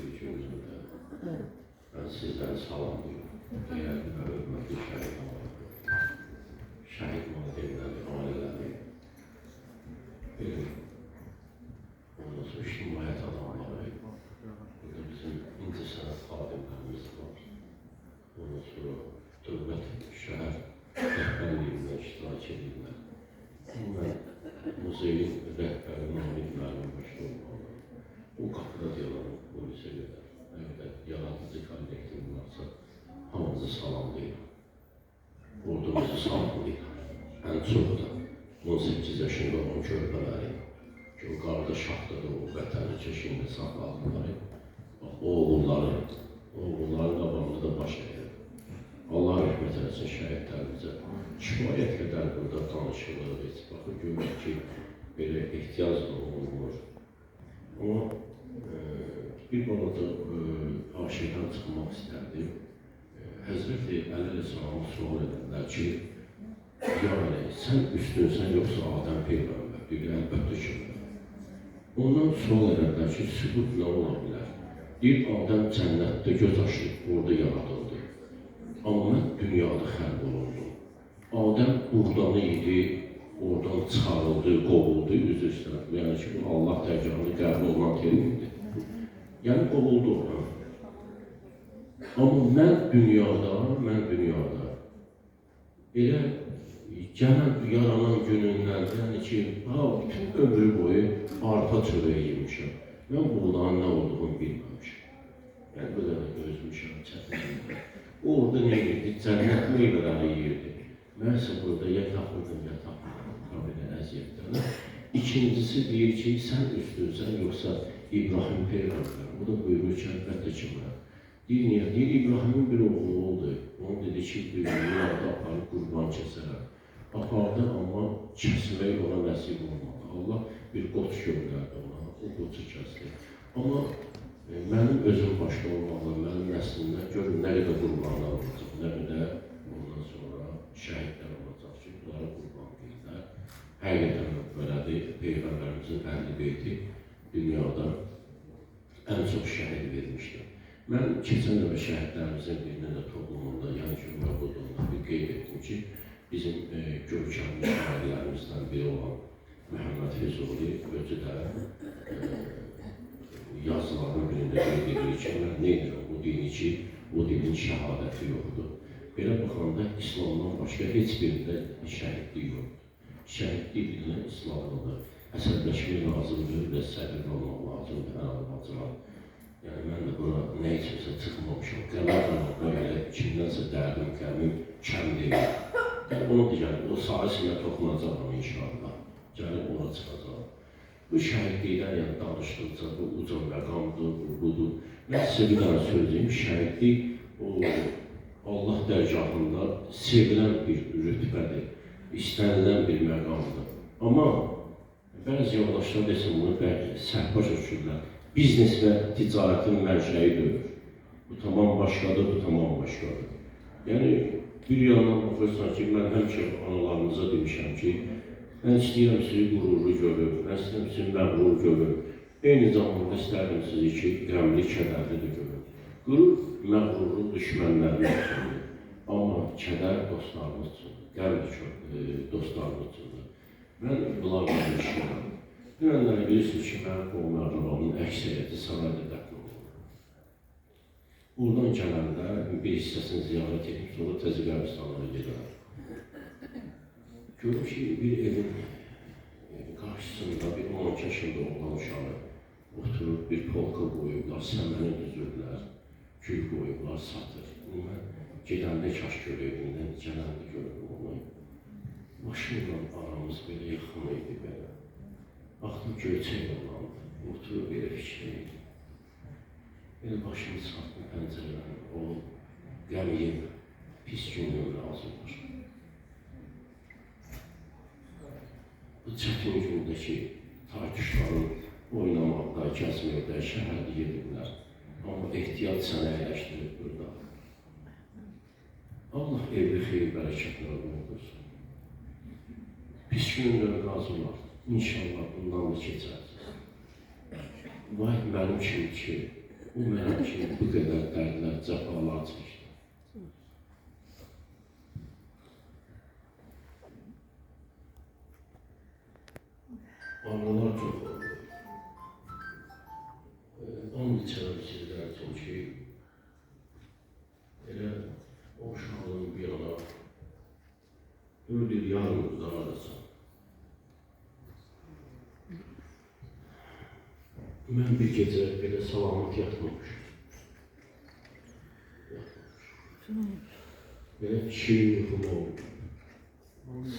gücümüzdə mən sizdən salamlayıram. Dəyərli və hörmətli şəhid olaraq, şəhid valideynləri, ailələri, ondan sonra ictimaiyyət adamları, burada bizim incəsənət xadimlərimiz var. Ondan sonra dövlət, şəhər rəhbərliyində iştirak edirlər. Muzeyin rəhbəri Namik müəllim başda olmalı. O qapıda deyilir, polisə qədər. Əgər yaradıcı kollektiv varsa, hamınızı salamlayıram. Ordumuzu salamlayıram. Ən çox da 18 yaşında olan körpələri, ki o qardaş haqqıdır, o vətəni çeşində saxladıqları, oğulların qabağında da baş edir. Allah rəhmət eləsin şəhidlərimizə. Kifayət qədər burada danışılır, baxır, görür ki, belə ehtiyac da olunur. Amma bir balaca aşiqdən çıxmaq istərdim. Həzrəti Əli Əleyhisselam'a sual edirlər ki, yəni, sən üstünsən, yoxsa Adəm Peyğəmbər? Deyir, əlbəttə ki, ondan sual edirlər ki, sübut nə ola bilər? Deyir, Adəm cənnətdə göz açıb, orada yaradıldı. Amma mən dünyada xəlq olundum. Adəm uğdanı idi, oradan çıxarıldı, qovuldu, üzr istəyirəm. Yəni ki, Allah dərgahında qəbul olan termindir. Yəni, qovuldu oradan. Amma mən dünyada elə gələn yaranan günündən, yəni ki, bütün ömrü boyu arpa çörəyi yemişəm. Mən buğdanın nə olduğunu bilməmişəm. Yəni, bu da özmüşəm, çətinliklə. Orada nə yedi? Cənnət meyvələri yedi. Mənsə burada ya tapırdım, ya tapırdım. Qabilə əziyyətlərlə. İkincisi deyir ki, sən üstünsən, yoxsa İbrahim Peyğəmbər. Bu da buyurur ki, əlbəttə ki, mən. Deyir, niyə? Deyir, İbrahimin bir oğlu oldu. Onu dedi ki, dünyada aparıb qurban kəsərəm. Apardı, amma kəsmək ona nəsib olmadı. Allah bir qoç göndərdi ona, o qoçu kəsdi. Amma mənim özüm başda olmalı, mənim nəslimdə görün nə qədər qurbanlar olacaq, nə qədər ondan sonra şəhidlər olacaq ki, bunlara qurban deyirlər. Həqiqətən belədir, Peyğəmbərimizin əhli beyti dünyada ən çox şəhid vermişdir. Mən keçən dəfə şəhidlərimizin birinin də toplumunda, yəni ki, məbudunda bir qeyd etdim ki, bizim görkəmli şəhidlərimizdən biri olan Məhəmməd Füzuli özü də yazılarının birində qeyd edir ki, mən nə edirəm bu dini ki, bu dinin şəhadəti yoxdur. Belə baxanda İslamdan başqa heç birində şəhidlik yoxdur. Şəhidlik bilinən İslamlıdır. Əsəbləşmək lazımdır və səbirli olmaq lazımdır, hər almacılar. Yəni, mən də buna nə içimsə çıxmamışam. Qələrlə belə kimdənsə dərdim, qəmim kəm deyil. Yəni, bunu deyəcəm, o sahəsinə toxunacaqam inşallah. Gəlib ona çıxacaq. Bu şəhidlikdən yəni danışdıqca, bu uca məqamdır, bu budur. Mən sizə bir dənə söyleyeyim, şəhidlik Allah dərgahında sevilən bir rütbədir, istənilən bir məqamdır. Amma bəzi yoldaşlar desin bunu səhv başa düşürlər. Biznes və ticarətin mənşəyidir. Bu tamam başqadır, bu tamam başqadır. Yəni, bir yandan baxırsan ki, mən həmişə analarımıza demişəm ki, mən istəyirəm sizi qürurlu görür, mən istəyirəm sizi məğrur görür. Eyni zamanda istərdim sizi ki, qəmli, kədərli də görür. Qürur, məğrurlu düşmənlərinin üçündür. Amma kədər dostlarımız üçündür, qəm dostlarımız üçündür. Mən bunlarla düşünürəm. Dünənləri bilirsiniz ki, mənim qovlarlarımın əksəriyyəti sarayda dəfn olunur. Buradan gələndə bir hissəsini ziyarət edib, sonra Təzə Qəbristanlığa gedirəm. Görüm ki, bir evin qarşısında bir 12 yaşında olan uşağı oturub, bir polka qoyublar, səməni düzürlər, gül qoyublar, satır. Mən gedəndə kaş görevimdən, gələndə görürüm onu. Maşınla aramız belə yaxın idi, belə. Baxdım, göyçək olandı, oturub belə fikrəydi. Belə başımı satdım pəncərələrini, o qəmiyim, pis günlüğüm lazımdır. Bu çətin gündəki tartışların oynamaqda, kəsməkdə, şəhərli yedirlər. Amma ehtiyat sənə əyləşdirib burada. Allah evli xeyir bərəkətlər olursun. Pis günlər razı var. İnşallah bundan da keçərsiniz. Vay mənim kimi ki, O mənim kimi bu qədər dərdlər, cəfalar çəkdi. Ağrılar çox oldu. And içərəm sizlər üçün ki, elə o uşağın bir ana 4 il yarımızda arasın. Mən bir gecə belə salamat yatmamışım. Belə şirin yuxum oldu.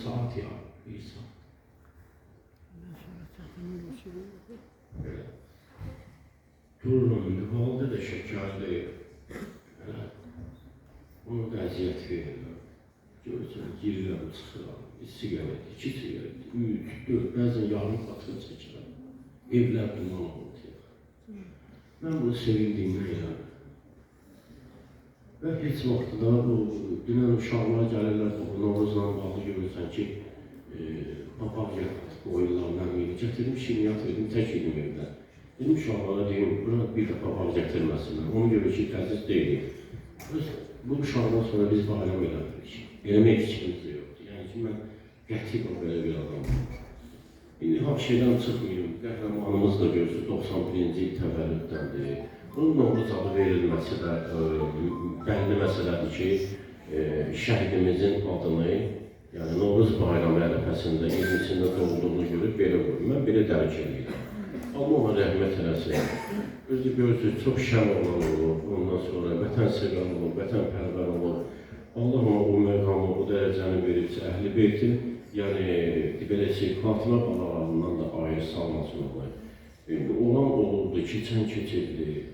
Saat ya, bir saat. Belə. Dururum, mühaldə də şəkərliyim. Ona da əziyyət verirəm. Görürsən, girirəm, çıxıram. Bir sigaret, 2 sigaret, 3, 4, bəzən yarım qatını çəkirəm. Evlər bundan oldu. Mən bunu sevildiyimdən yəni. Və heç vaxtda bu, dünən uşaqlar gəlirlər, bu Novruzla bağlı görürsən ki, papaqya qoyurlar, mən meyli gətirdim, şiriniyat verdim, tək edim evdən. Dedim uşaqlara deyim, bura bir də papaq gətirməsinlər, onu görür ki, təziz deyil. Bu uşaqdan sonra biz bayram eləmirik. Eləmək fikrimiz də yoxdur. Yəni ki, mən qəti belə bir adamım. İndi şeydən çıxmayayım, qəhrəmanımız da görürsünüz, 91-ci il təvəllüddəndir. Bunun Novruz adı verilməsi də bəlli məsələdir ki, şəhidimizin adını, yəni Novruz bayramı ərəfəsində 20-sində doğulduğunu görüb belə qoyum. Mən belə dərk edirəm. Allah ona rəhmət eləsin. Özü görürsünüz, çox şən olan olur, ondan sonra vətənsevər olur, vətənpərvər olur. Allah ona o məqamı, o dərəcəni veribsə, Əhl-i Beytin, yəni belə Fatimə balalarından da ayrı salmasın olayı. Olan olurdu, keçən keçirdi.